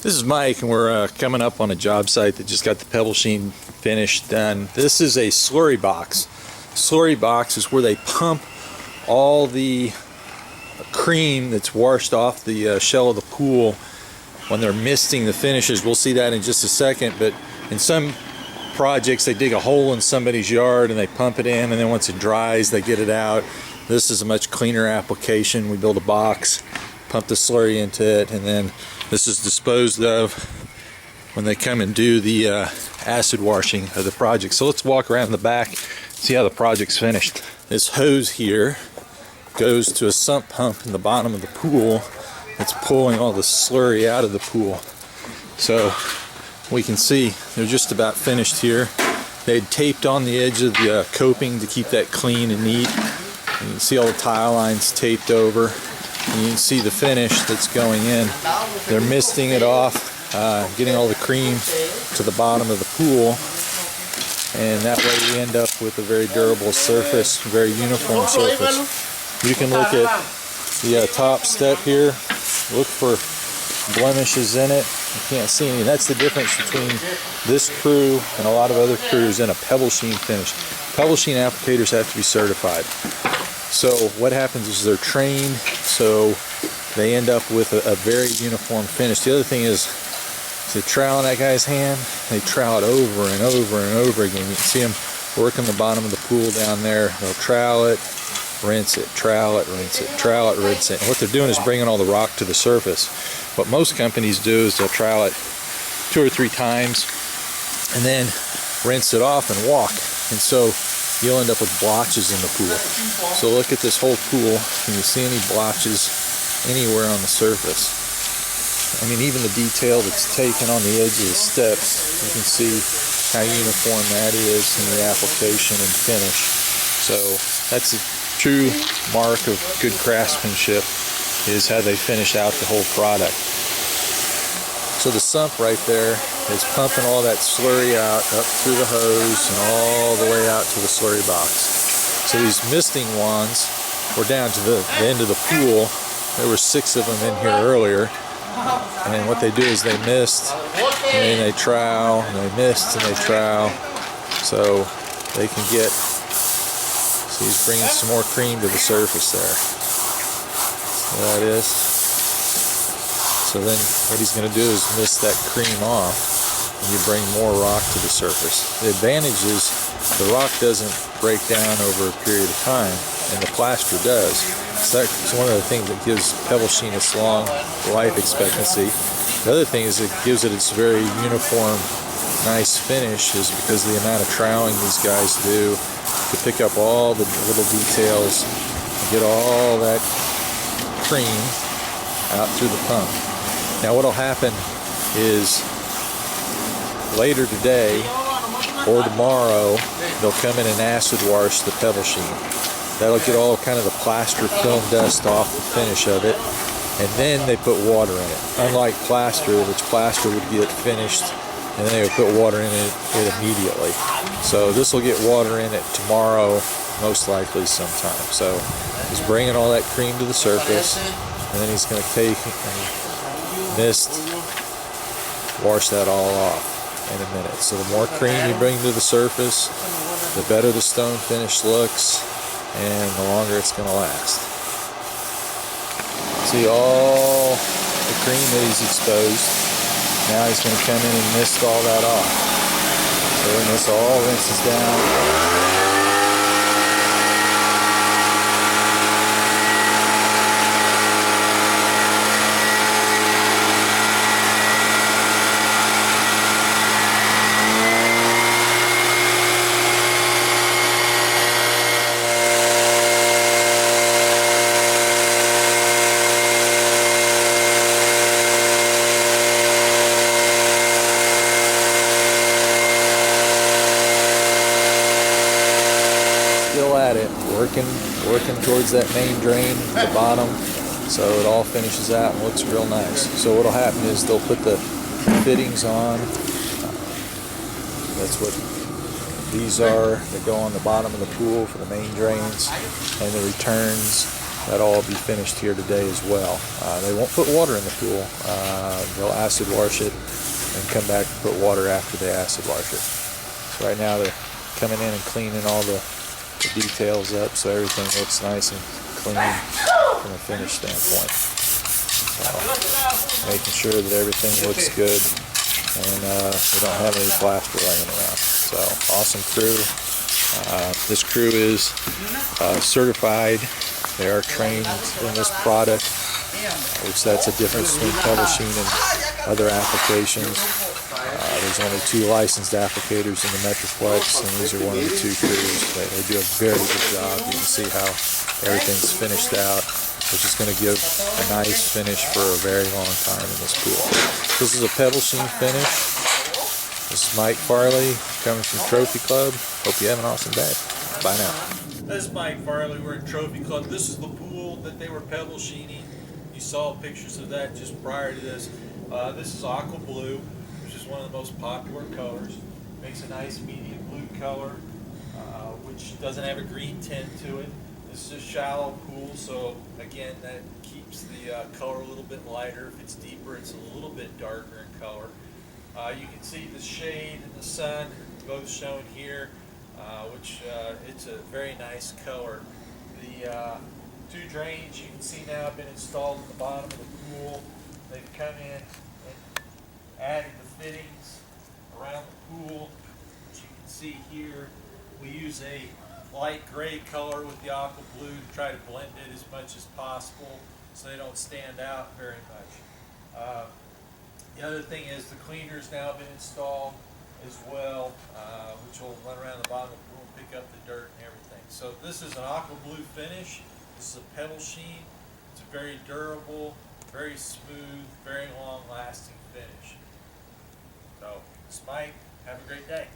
This is Mike, and we're coming up on a job site that just got the PebbleSheen finish done. This is a slurry box. Slurry box is where they pump all the cream that's washed off the shell of the pool when they're misting the finishes. We'll see that in just a second, but in some projects they dig a hole in somebody's yard and they pump it in, and then once it dries they get it out. This is a much cleaner application. We build a box, pump the slurry into it, and then this is disposed of when they come and do the acid washing of the project. So let's walk around the back, see how the project's finished. This hose here goes to a sump pump in the bottom of the pool. It's pulling all the slurry out of the pool. So we can see they're just about finished here. They had taped on the edge of the coping to keep that clean and neat. You can see all the tile lines taped over. And you can see the finish that's going in. They're misting it off, getting all the cream to the bottom of the pool, and that way we end up with a very durable surface, very uniform surface. You can look at the top step here, look for blemishes in it. You can't see any. That's the difference between this crew and a lot of other crews in a PebbleSheen finish. PebbleSheen applicators have to be certified. So what happens is they're trained, so they end up with a very uniform finish. The other thing is the trowel in that guy's hand, they trowel it over and over and over again. You can see them working the bottom of the pool down there. They'll trowel it, rinse it, trowel it, rinse it, trowel it, rinse it. And what they're doing is bringing all the rock to the surface. What most companies do is they'll trowel it 2 or 3 times and then rinse it off and walk. And so you'll end up with blotches in the pool. So look at this whole pool. Can you see any blotches anywhere on the surface? I mean, even the detail that's taken on the edge of the steps, you can see how uniform that is in the application and finish. So that's a true mark of good craftsmanship, is how they finish out the whole product. So the sump right there is pumping all that slurry out up through the hose and all the way out to the slurry box. So these misting wands were down to the end of the pool. There were 6 of them in here earlier. And then what they do is they mist, and then they trowel, and they mist, and they trowel. So they can get, so he's bringing some more cream to the surface there. So that is. So then what he's going to do is mist that cream off, and you bring more rock to the surface. The advantage is the rock doesn't break down over a period of time, and the plaster does. So that's one of the things that gives PebbleSheen its long life expectancy. The other thing is it gives it its very uniform, nice finish, is because of the amount of troweling these guys do to pick up all the little details and get all that cream out through the pump. Now what'll happen is later today or tomorrow they'll come in and acid wash the PebbleSheen. That'll get all kind of the plaster film dust off the finish of it, and then they put water in it. Unlike plaster, which plaster would get finished and then they would put water in it immediately. So this will get water in it tomorrow, most likely sometime. So he's bringing all that cream to the surface, and then he's going to take and mist, wash that all off in a minute. So the more cream you bring to the surface, the better the stone finish looks, and the longer it's going to last. See all the cream that he's exposed. Now he's going to come in and mist all that off. So when this all rinses down, still at it, working towards that main drain at the bottom, so it all finishes out and looks real nice. So what'll happen is they'll put the fittings on. That's what these are. They go on the bottom of the pool for the main drains and the returns. that'll all be finished here today as well. They won't put water in the pool. They'll acid wash it and come back and put water after they acid wash it. So right now they're coming in and cleaning all the details up so everything looks nice and clean from a finish standpoint. So making sure that everything looks good and we don't have any plaster laying around. So awesome crew. This crew is certified. They are trained in this product, which that's a difference between PebbleSheen and other applications. There's only 2 licensed applicators in the Metroplex, and these are one of the 2 crews. They do a very good job. You can see how everything's finished out, which is going to give a nice finish for a very long time in this pool. This is a PebbleSheen finish. This is Mike Farley coming from Trophy Club. Hope you have an awesome day. Bye now. This is Mike Farley. We're at Trophy Club. This is the pool that they were PebbleSheening. You saw pictures of that just prior to this. This is aqua blue, which is one of the most popular colors. Makes a nice medium blue color, which doesn't have a green tint to it. This is a shallow pool, so again, that keeps the color a little bit lighter. If it's deeper, it's a little bit darker in color. You can see the shade and the sun both shown here, which it's a very nice color. The 2 drains you can see now have been installed at the bottom of the pool. They've come in and added the fittings around the pool, which you can see here. We use a light gray color with the aqua blue to try to blend it as much as possible so they don't stand out very much. The other thing is the cleaner's now been installed as well, which will run around the bottom of the pool and pick up the dirt and everything. So this is an aqua blue finish. This is a PebbleSheen. It's a very durable, very smooth, very long-lasting finish. So, this is Mike. Have a great day.